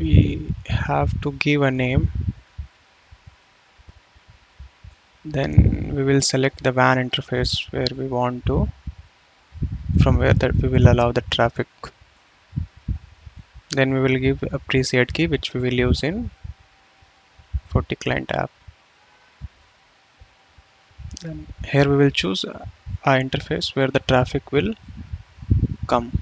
we have to give a name. Then we will select the WAN interface where we want to, from where that we will allow the traffic. Then we will give a preset key which we will use in FortiClient app. Then here we will choose a interface where the traffic will come.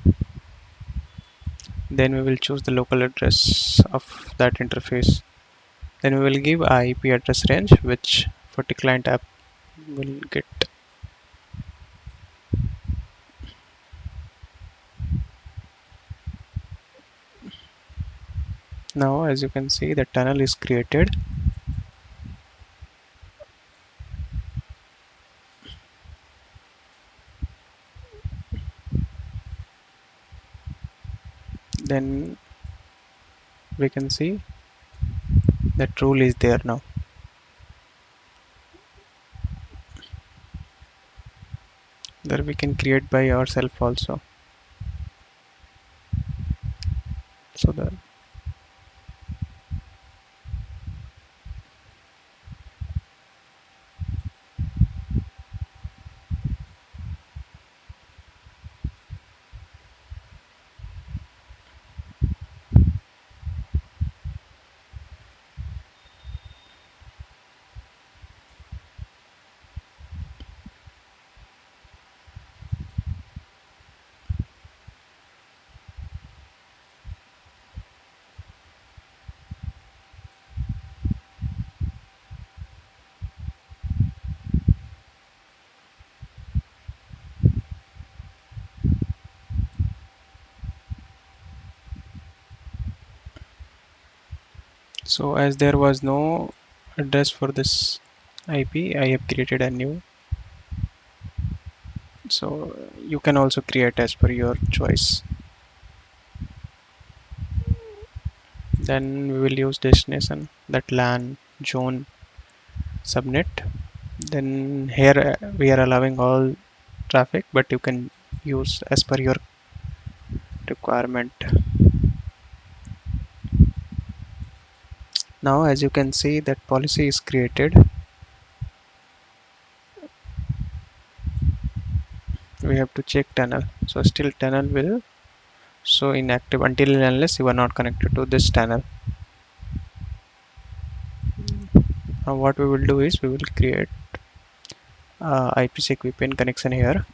Then we will choose the local address of that interface. Then we will give a IP address range which FortiClient app will get. Now as you can see, the tunnel is created. Then we can see that rule is there now. There we can create by ourselves also. So the so as there was no address for this IP, I have created a new. So you can also create as per your choice. Then we will use destination, that LAN zone subnet. Then here we are allowing all traffic, but you can use as per your requirement. Now as you can see, that policy is created. We have to check tunnel, so still tunnel will show inactive until and unless you are not connected to this tunnel. Now what we will do is we will create IPSec VPN connection here.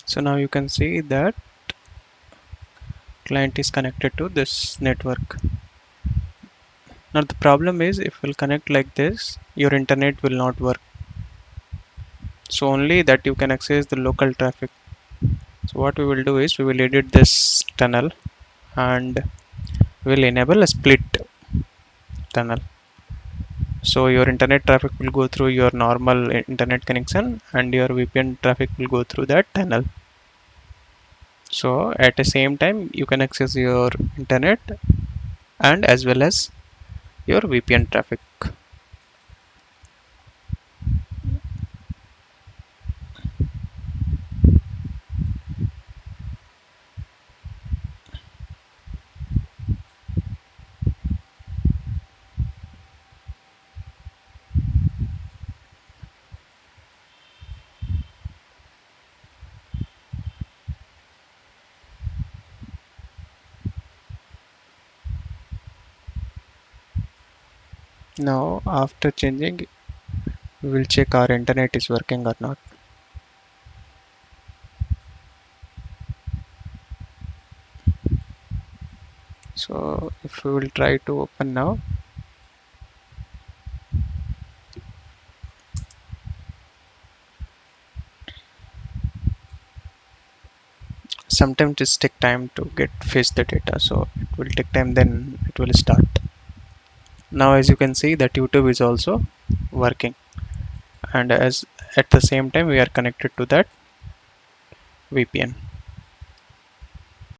So now you can see that client is connected to this network. Now the problem is, if we'll connect like this, your internet will not work. So only that you can access the local traffic. So what we will do is we will edit this tunnel and we'll enable a split tunnel. So your internet traffic will go through your normal internet connection and your VPN traffic will go through that tunnel. So at the same time you can access your internet and as well as your VPN traffic. Now after changing, we will check our internet is working or not. So if we will try to open now, sometimes it take time to get fetch the data, so it will take time, then it will start. Now as you can see that YouTube is also working, and as at the same time we are connected to that VPN.